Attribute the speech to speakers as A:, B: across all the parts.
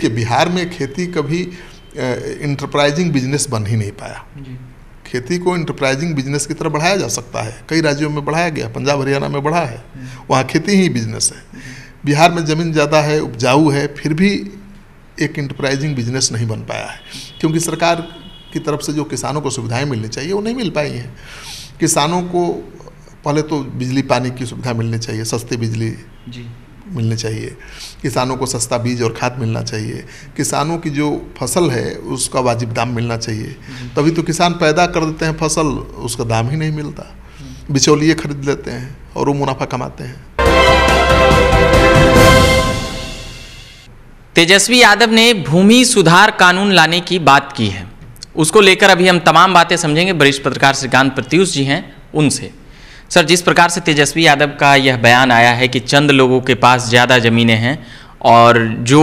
A: देखिए बिहार में खेती कभी इंटरप्राइजिंग बिजनेस बन ही नहीं पाया। खेती को इंटरप्राइजिंग बिजनेस की तरफ बढ़ाया जा सकता है, कई राज्यों में बढ़ाया गया, पंजाब हरियाणा में बढ़ा है, वहाँ खेती ही बिजनेस है। बिहार में ज़मीन ज़्यादा है, उपजाऊ है, फिर भी एक इंटरप्राइजिंग बिजनेस नहीं बन पाया है, क्योंकि सरकार की तरफ से जो किसानों को सुविधाएं मिलनी चाहिए वो नहीं मिल पाई हैं। किसानों को पहले तो बिजली पानी की सुविधा मिलनी चाहिए, सस्ती बिजली मिलनी चाहिए, किसानों को सस्ता बीज और खाद मिलना चाहिए, किसानों की जो फसल है उसका वाजिब दाम मिलना चाहिए। तभी तो किसान पैदा कर देते हैं फसल, उसका दाम ही नहीं मिलता, बिचौलिए खरीद लेते हैं और वो मुनाफा कमाते हैं।
B: तेजस्वी यादव ने भूमि सुधार कानून लाने की बात की है, उसको लेकर अभी हम तमाम बातें समझेंगे। वरिष्ठ पत्रकार श्रीकांत प्रत्युष जी हैं, उनसे। सर, जिस प्रकार से तेजस्वी यादव का यह बयान आया है कि चंद लोगों के पास ज़्यादा ज़मीनें हैं और जो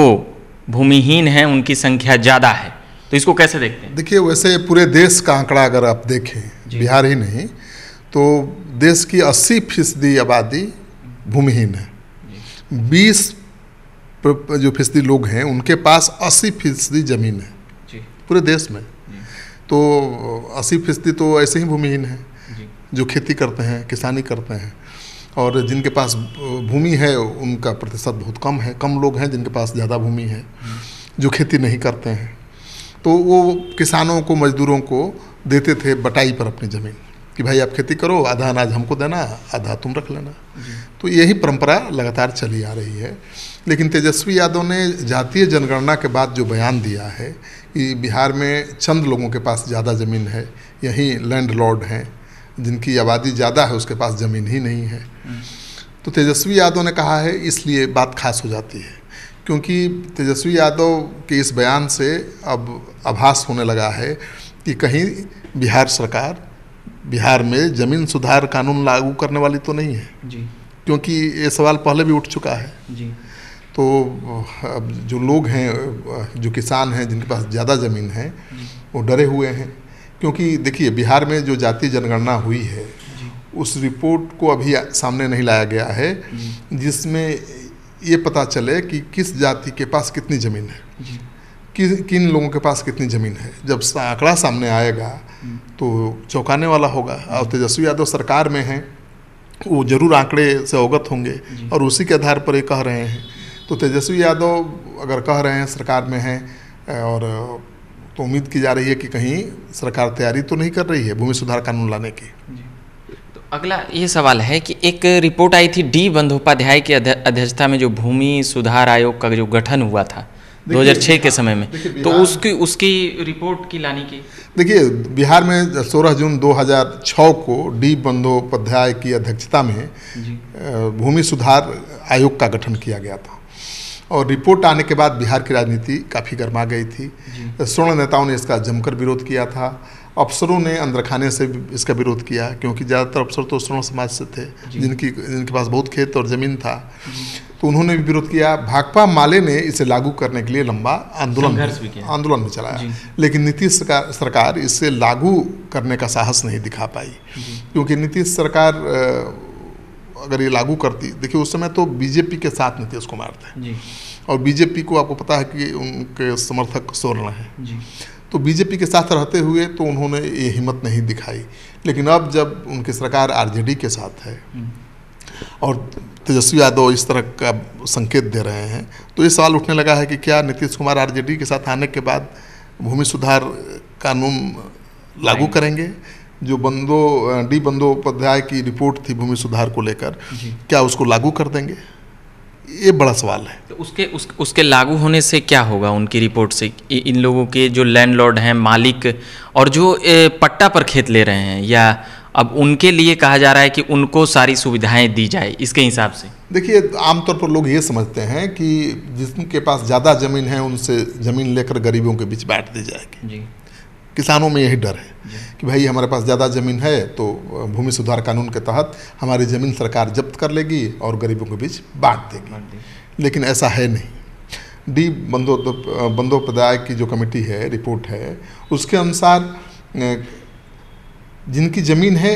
B: भूमिहीन हैं उनकी संख्या ज़्यादा है, तो इसको कैसे देखते हैं?
A: देखिए, वैसे पूरे देश का आंकड़ा अगर आप देखें, बिहार ही नहीं तो देश की 80% आबादी भूमिहीन है। 20 जो फीसदी लोग हैं उनके पास 80% ज़मीन है पूरे देश में। तो 80% तो ऐसे ही भूमिहीन हैं जो खेती करते हैं, किसानी करते हैं, और जिनके पास भूमि है उनका प्रतिशत बहुत कम है। कम लोग हैं जिनके पास ज़्यादा भूमि है, जो खेती नहीं करते हैं। तो वो किसानों को, मजदूरों को देते थे बटाई पर अपनी ज़मीन कि भाई आप खेती करो, आधा अनाज हमको देना, आधा तुम रख लेना। तो यही परंपरा लगातार चली आ रही है। लेकिन तेजस्वी यादव ने जातीय जनगणना के बाद जो बयान दिया है कि बिहार में चंद लोगों के पास ज़्यादा ज़मीन है, यही लैंडलॉर्ड हैं, जिनकी आबादी ज़्यादा है उसके पास ज़मीन ही नहीं है। तो तेजस्वी यादव ने कहा है, इसलिए बात खास हो जाती है, क्योंकि तेजस्वी यादव के इस बयान से अब आभास होने लगा है कि कहीं बिहार सरकार बिहार में ज़मीन सुधार कानून लागू करने वाली तो नहीं है जी। क्योंकि ये सवाल पहले भी उठ चुका है जी। तो अब जो लोग हैं, जो किसान हैं जिनके पास ज़्यादा ज़मीन है, वो डरे हुए हैं। क्योंकि देखिए, बिहार में जो जातीय जनगणना हुई है उस रिपोर्ट को अभी सामने नहीं लाया गया है जिसमें ये पता चले कि किस जाति के पास कितनी ज़मीन है, किन लोगों के पास कितनी ज़मीन है। जब आंकड़ा सामने आएगा तो चौंकाने वाला होगा। और तेजस्वी यादव सरकार में हैं, वो जरूर आंकड़े से अवगत होंगे और उसी के आधार पर ये कह रहे हैं। तो तेजस्वी यादव अगर कह रहे हैं सरकार में हैं, और तो उम्मीद की जा रही है कि कहीं सरकार तैयारी तो नहीं कर रही है भूमि सुधार कानून लाने की।
B: तो अगला ये सवाल है कि एक रिपोर्ट आई थी डी बंदोपाध्याय की अध्यक्षता में जो भूमि सुधार आयोग का जो गठन हुआ था 2006 के समय में, तो उसकी रिपोर्ट की लाने की।
A: देखिए, बिहार में 16 जून 2006 को डी बंदोपाध्याय की अध्यक्षता में भूमि सुधार आयोग का गठन किया गया था, और रिपोर्ट आने के बाद बिहार की राजनीति काफ़ी गर्मा गई थी। स्वर्ण नेताओं ने इसका जमकर विरोध किया था, अफसरों ने अंदर खाने से इसका विरोध किया, क्योंकि ज़्यादातर अफसर तो स्वर्ण समाज से थे जिनके पास बहुत खेत और ज़मीन था, तो उन्होंने भी विरोध किया। भाकपा माले ने इसे लागू करने के लिए लंबा आंदोलन भी चलाया, लेकिन नीतीश सरकार इसे लागू करने का साहस नहीं दिखा पाई, क्योंकि नीतीश सरकार अगर ये लागू करती, देखिए उस समय तो बीजेपी के साथ नीतीश कुमार थे, और बीजेपी को आपको पता है कि उनके समर्थक स्वर्ण हैं, तो बीजेपी के साथ रहते हुए तो उन्होंने ये हिम्मत नहीं दिखाई। लेकिन अब जब उनकी सरकार आरजेडी के साथ है और तेजस्वी यादव इस तरह का संकेत दे रहे हैं, तो ये सवाल उठने लगा है कि क्या नीतीश कुमार आरजेडी के साथ आने के बाद भूमि सुधार कानून लागू करेंगे? जो डी बंदोपाध्याय की रिपोर्ट थी भूमि सुधार को लेकर, क्या उसको लागू कर देंगे? ये बड़ा सवाल है।
B: तो उसके लागू होने से क्या होगा उनकी रिपोर्ट से? इन लोगों के जो लैंडलॉर्ड हैं, मालिक, और जो पट्टा पर खेत ले रहे हैं, या अब उनके लिए कहा जा रहा है कि उनको सारी सुविधाएं दी जाए, इसके हिसाब से?
A: देखिए, आमतौर पर लोग ये समझते हैं कि जिनके पास ज़्यादा ज़मीन है उनसे ज़मीन लेकर गरीबों के बीच बांट दी जाएगी जी। किसानों में यही डर है कि भाई हमारे पास ज़्यादा ज़मीन है तो भूमि सुधार कानून के तहत हमारी ज़मीन सरकार जब्त कर लेगी और गरीबों के बीच बांट देगी। लेकिन ऐसा है नहीं। डी बंदोपाध्याय की जो कमेटी है, रिपोर्ट है, उसके अनुसार जिनकी ज़मीन है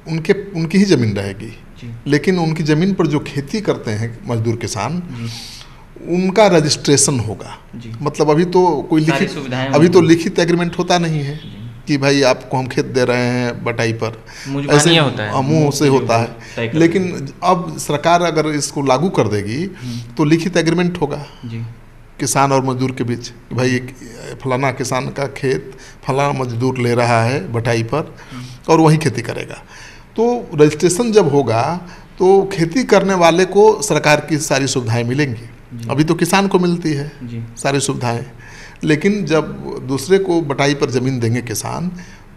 A: उनकी ही ज़मीन रहेगी, लेकिन उनकी ज़मीन पर जो खेती करते हैं मजदूर किसान, उनका रजिस्ट्रेशन होगा।
B: जी।
A: मतलब अभी तो कोई
B: सारी
A: लिखित
B: सुविधाएं
A: अभी तो
B: होंगी।
A: लिखित एग्रीमेंट होता नहीं है कि भाई आपको हम खेत दे रहे हैं बटाई पर,
B: मुंजबानी होता है,
A: मुंह से
B: जो
A: होता
B: तय
A: है।
B: करते
A: लेकिन अब सरकार अगर इसको लागू कर देगी तो लिखित एग्रीमेंट होगा
B: जी।
A: किसान और मजदूर के बीच कि भाई एक फलाना किसान का खेत फलाना मजदूर ले रहा है बटाई पर और वही खेती करेगा। तो रजिस्ट्रेशन जब होगा तो खेती करने वाले को सरकार की सारी सुविधाएं मिलेंगी। अभी तो किसान को मिलती है
B: जी।
A: सारी सुविधाएं, लेकिन जब दूसरे को बटाई पर ज़मीन देंगे किसान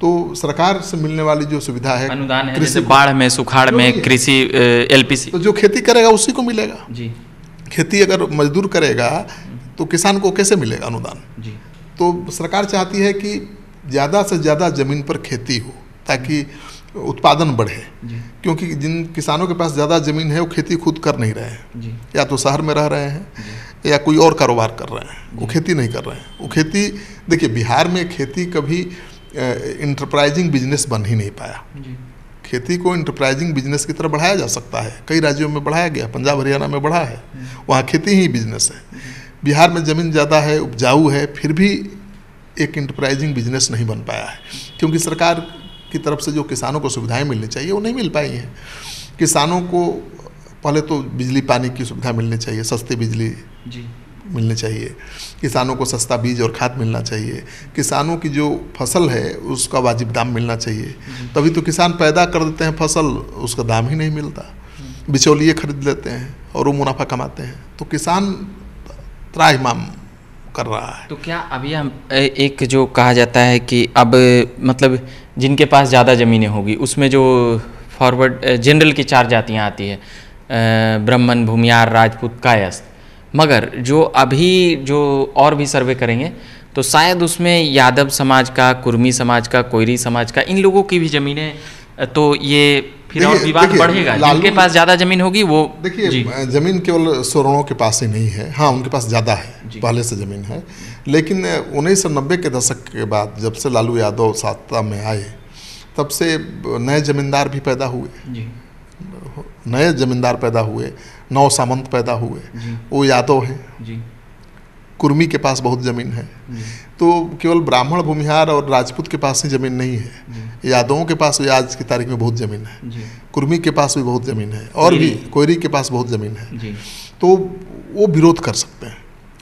A: तो सरकार से मिलने वाली जो सुविधा है,
B: अनुदान है,
A: कृषि
B: जैसे बाढ़ में, सुखाड़
A: जो
B: में,
A: भी है।
B: कृषि LPC।
A: तो जो खेती करेगा उसी को मिलेगा।
B: जी।
A: खेती अगर मजदूर करेगा तो किसान को कैसे मिलेगा अनुदान?
B: जी।
A: तो सरकार चाहती है कि ज़्यादा से ज़्यादा ज़मीन पर खेती हो ताकि उत्पादन बढ़े,
B: जी।
A: क्योंकि जिन किसानों के पास ज़्यादा ज़मीन है वो खेती खुद कर नहीं रहे हैं,
B: जी।
A: या तो शहर में रह रहे हैं या कोई और कारोबार कर रहे हैं, वो खेती नहीं कर रहे हैं। वो खेती, देखिए बिहार में खेती कभी इंटरप्राइजिंग बिजनेस बन ही नहीं पाया।
B: जी।
A: खेती को इंटरप्राइजिंग बिजनेस की तरह बढ़ाया जा सकता है, कई राज्यों में बढ़ाया गया, पंजाब हरियाणा में बढ़ा है, वहाँ खेती ही बिजनेस है। बिहार में ज़मीन ज़्यादा है, उपजाऊ है, फिर भी एक इंटरप्राइजिंग बिजनेस नहीं बन पाया है, क्योंकि सरकार की तरफ से जो किसानों को सुविधाएं मिलनी चाहिए वो नहीं मिल पाई हैं। किसानों को पहले तो बिजली पानी की सुविधा मिलनी चाहिए, सस्ती बिजली
B: जी।
A: मिलनी चाहिए, किसानों को सस्ता बीज और खाद मिलना चाहिए, किसानों की जो फसल है उसका वाजिब दाम मिलना चाहिए। तभी तो किसान पैदा कर देते हैं फसल, उसका दाम ही नहीं मिलता, बिचौलिए खरीद लेते हैं और वो मुनाफा कमाते हैं। तो किसान त्राहिमाम कर रहा है।
B: तो क्या अभी हम एक जो कहा जाता है कि अब मतलब जिनके पास ज़्यादा ज़मीनें होगी उसमें जो फॉरवर्ड जनरल की 4 जातियाँ आती है, ब्राह्मण, भूमियार, राजपूत, कायस्थ, मगर जो अभी जो और भी सर्वे करेंगे तो शायद उसमें यादव समाज का, कुर्मी समाज का, कोयरी समाज का, इन लोगों की भी ज़मीनें, तो ये फिर और विवाद बढ़ेगा। जिनके पास ज़्यादा ज़मीन होगी वो,
A: देखिए ज़मीन केवल सवर्णों के पास ही नहीं है, हाँ उनके पास ज़्यादा है, पहले से ज़मीन है। लेकिन 1990 के दशक के बाद जब से लालू यादव सत्ता में आए तब से नए ज़मींदार भी पैदा हुए, नए ज़मींदार पैदा हुए, नौ सामंत पैदा हुए, वो यादव हैं। कुर्मी के पास बहुत ज़मीन है। तो केवल ब्राह्मण, भूमिहार और राजपूत के पास ही ज़मीन नहीं है, यादवों के पास भी आज की तारीख में बहुत ज़मीन है, कुर्मी के पास भी बहुत ज़मीन है, और भी कोयरी के पास बहुत ज़मीन है। तो वो विरोध कर सकते हैं,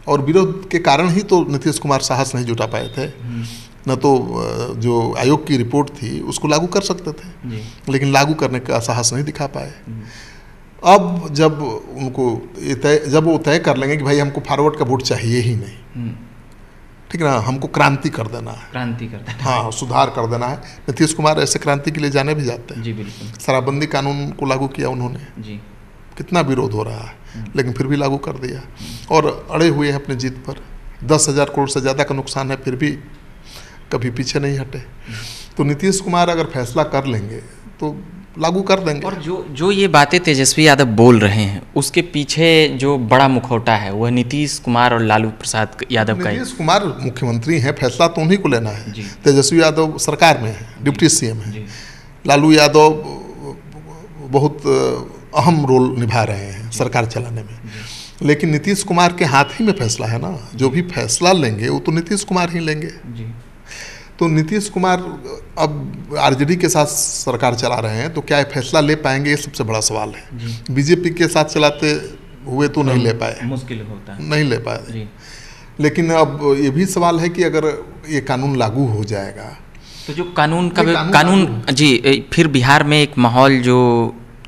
A: और विरोध के कारण ही तो नीतीश कुमार साहस नहीं जुटा पाए थे। न तो जो आयोग की रिपोर्ट थी उसको लागू कर सकते थे, लेकिन लागू करने का साहस नहीं दिखा पाए। अब जब उनको जब वो तय कर लेंगे कि भाई हमको फॉरवर्ड का वोट चाहिए ही नहीं, ठीक है ना, हमको क्रांति कर देना है,
B: क्रांति कर देना,
A: हाँ सुधार कर देना है। नीतीश कुमार ऐसे क्रांति के लिए जाने भी जाते हैं।
B: जी बिल्कुल।
A: शराबबंदी कानून को लागू किया उन्होंने,
B: जी
A: कितना विरोध हो रहा है, लेकिन फिर भी लागू कर दिया और अड़े हुए हैं अपनी जीत पर। 10,000 करोड़ से ज़्यादा का नुकसान है, फिर भी कभी पीछे नहीं हटे। तो नीतीश कुमार अगर फैसला कर लेंगे तो लागू कर देंगे।
B: और जो ये बातें तेजस्वी यादव बोल रहे हैं उसके पीछे जो बड़ा मुखौटा है वह नीतीश कुमार और लालू प्रसाद यादव का है।
A: नीतीश कुमार मुख्यमंत्री हैं, फैसला तो उन्हीं को लेना है। तेजस्वी यादव सरकार में है, डिप्टी सीएम है। लालू यादव बहुत अहम रोल निभा रहे हैं सरकार चलाने में, लेकिन नीतीश कुमार के हाथ ही में फैसला है ना। जो भी फैसला लेंगे वो तो नीतीश कुमार ही लेंगे। तो नीतीश कुमार अब आरजेडी के साथ सरकार चला रहे हैं, तो क्या ये फैसला ले पाएंगे, ये सबसे बड़ा सवाल है। बीजेपी के साथ चलाते हुए तो नहीं ले पाए,
B: मुश्किल होता है,
A: नहीं ले पाए। लेकिन अब ये भी सवाल है कि अगर ये कानून लागू हो जाएगा
B: तो जो कानून जी, फिर बिहार में एक माहौल जो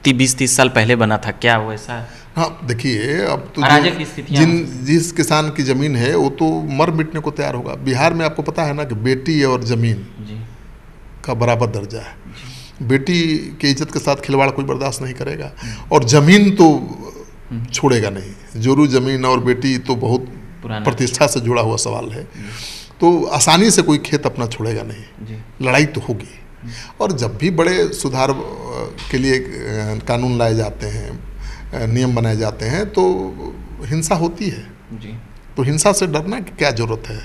B: 20-30 साल पहले बना था, क्या वो ऐसा?
A: हाँ देखिए, अब तो जिस किसान की ज़मीन है वो तो मर मिटने को तैयार होगा। बिहार में आपको पता है ना कि बेटी और ज़मीन का बराबर दर्जा है। बेटी की इज्जत के साथ खिलवाड़ कोई बर्दाश्त नहीं करेगा, और ज़मीन तो छोड़ेगा नहीं। जोरू ज़मीन और बेटी तो बहुत प्रतिष्ठा से जुड़ा हुआ सवाल है, तो आसानी से कोई खेत अपना छोड़ेगा नहीं, लड़ाई तो होगी। और जब भी बड़े सुधार के लिए कानून लाए जाते हैं, नियम बनाए जाते हैं, तो हिंसा होती है। तो हिंसा से डरना की क्या ज़रूरत है?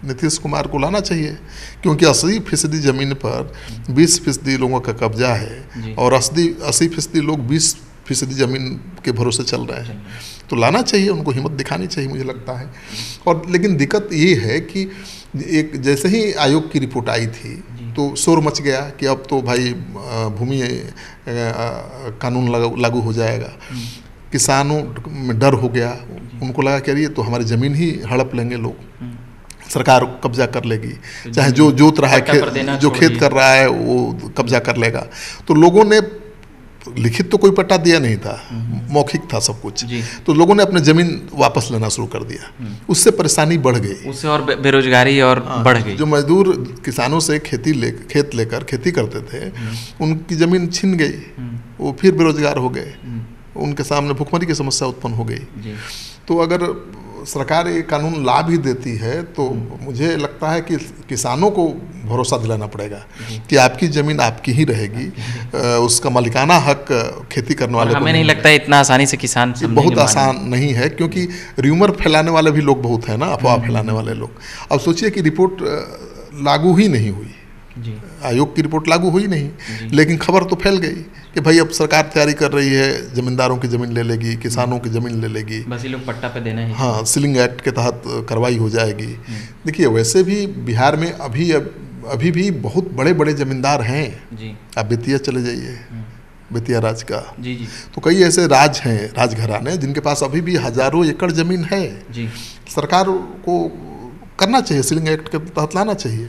A: नीतीश कुमार को लाना चाहिए, क्योंकि 80% ज़मीन पर 20% लोगों का कब्जा है, और 80% लोग 20 फीसदी ज़मीन के भरोसे चल रहे हैं। तो लाना चाहिए, उनको हिम्मत दिखानी चाहिए मुझे लगता है। और लेकिन दिक्कत ये है कि एक जैसे ही आयोग की रिपोर्ट आई थी तो शोर मच गया कि अब तो भाई भूमि कानून लागू हो जाएगा। किसानों में डर हो गया, उनको लगा कि अरे ये तो हमारी ज़मीन ही हड़प लेंगे लोग, सरकार कब्जा कर लेगी, चाहे जो जोत रहा है जो खेत कर रहा है वो कब्जा कर लेगा। तो लोगों ने लिखित तो कोई पट्टा दिया नहीं था, मौखिक था सब कुछ, तो लोगों ने अपने ज़मीन वापस लेना शुरू कर दिया। उससे परेशानी बढ़ गई,
B: उससे और बेरोजगारी और बढ़ गई।
A: जो मजदूर किसानों से खेत लेकर खेती करते थे, उनकी ज़मीन छिन गई, वो फिर बेरोजगार हो गए, उनके सामने भुखमरी की समस्या उत्पन्न हो गई। तो अगर सरकार ये कानून ला भी देती है तो मुझे लगता है कि किसानों को भरोसा दिलाना पड़ेगा कि आपकी ज़मीन आपकी ही रहेगी, उसका मालिकाना हक खेती करने वाले
B: हमें नहीं लगता है इतना आसानी से किसान
A: बहुत आसान नहीं है, क्योंकि र्यूमर फैलाने वाले भी लोग बहुत हैं ना, अफवाह फैलाने वाले लोग। अब सोचिए कि रिपोर्ट लागू ही नहीं हुई, आयोग की रिपोर्ट लागू हुई नहीं, लेकिन खबर तो फैल गई कि भाई अब सरकार तैयारी कर रही है, जमींदारों की ज़मीन ले लेगी, किसानों की ज़मीन ले लेगी,
B: बस ये लोग पट्टा पे देना है।
A: हाँ, सीलिंग एक्ट के तहत कार्रवाई हो जाएगी। देखिए वैसे भी बिहार में अभी भी बहुत बड़े बड़े जमींदार हैं जी। आप बेतिया चले जाइए, बेतिया राज का
B: जी।
A: तो कई ऐसे राज हैं, राजघराने, जिनके पास अभी भी हजारों एकड़ ज़मीन है जी। सरकार को करना चाहिए, सीलिंग एक्ट के तहत लाना चाहिए,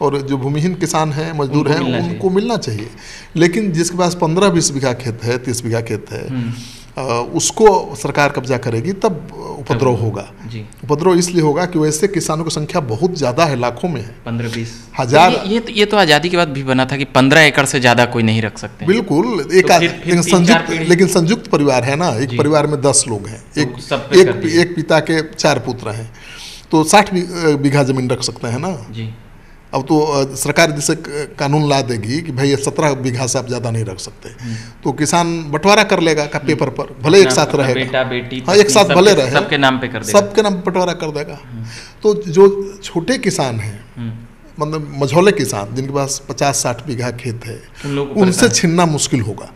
A: और जो भूमिहीन किसान हैं, मजदूर हैं, उनको मिलना चाहिए। लेकिन जिसके पास 15-20 बीघा खेत है, 30 बीघा खेत है, उसको सरकार कब्जा करेगी तब उपद्रव होगा। उपद्रव इसलिए होगा कि वैसे किसानों की संख्या बहुत ज़्यादा है, लाखों में है,
B: 15-20
A: हजार।
B: ये तो आज़ादी के बाद भी बना था कि 15 एकड़ से ज़्यादा कोई नहीं रख सकते।
A: बिल्कुल, लेकिन संयुक्त परिवार है ना, एक परिवार में 10 लोग हैं, एक पिता के 4 पुत्र हैं, तो 60 बीघा ज़मीन रख सकते हैं ना जी। अब तो सरकार जैसे कानून ला देगी कि भाई ये 17 बीघा से आप ज़्यादा नहीं रख सकते, तो किसान बंटवारा कर लेगा का पेपर पर, भले एक साथ रहेगा,
B: बेटा बेटी,
A: हाँ, एक साथ भले रहे,
B: सबके नाम पे कर देगा,
A: सबके नाम बंटवारा कर देगा। तो जो छोटे किसान हैं, मतलब मझौले किसान जिनके पास 50-60 बीघा खेत है, उनसे छीनना मुश्किल होगा,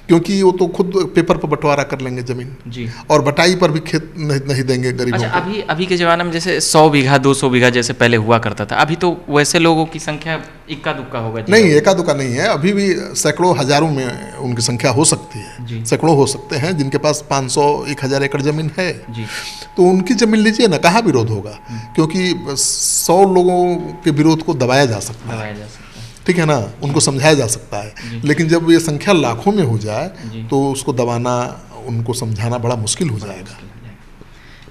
A: क्योंकि वो तो खुद पेपर पर बंटवारा कर लेंगे ज़मीन जी, और बटाई पर भी खेत नहीं देंगे गरीबों को।
B: अभी के ज़माने में जैसे 100 बीघा 200 बीघा जैसे पहले हुआ करता था, अभी तो वैसे लोगों की संख्या इक्का दुक्का होगा।
A: नहीं, इक्का दुक्का नहीं है, अभी भी सैकड़ों हजारों में उनकी संख्या हो सकती है, सैकड़ों हो सकते हैं जिनके पास 500-1000 एकड़ ज़मीन है जी। तो उनकी ज़मीन लीजिए ना, कहाँ विरोध होगा, क्योंकि 100 लोगों के विरोध को दबाया जा सकता है, ठीक है ना, उनको समझाया जा सकता है। लेकिन जब ये संख्या लाखों में हो जाए तो उसको दबाना, उनको समझाना बड़ा मुश्किल हो जाएगा।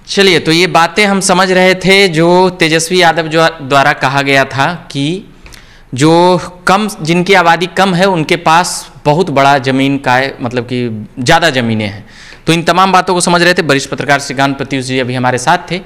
B: चलिए, तो ये बातें हम समझ रहे थे जो तेजस्वी यादव द्वारा कहा गया था कि जो जिनकी आबादी कम है उनके पास बहुत बड़ा ज़मीन का, मतलब कि ज़्यादा ज़मीनें हैं। तो इन तमाम बातों को समझ रहे थे। वरिष्ठ पत्रकार श्रीकांत प्रत्युष जी अभी हमारे साथ थे।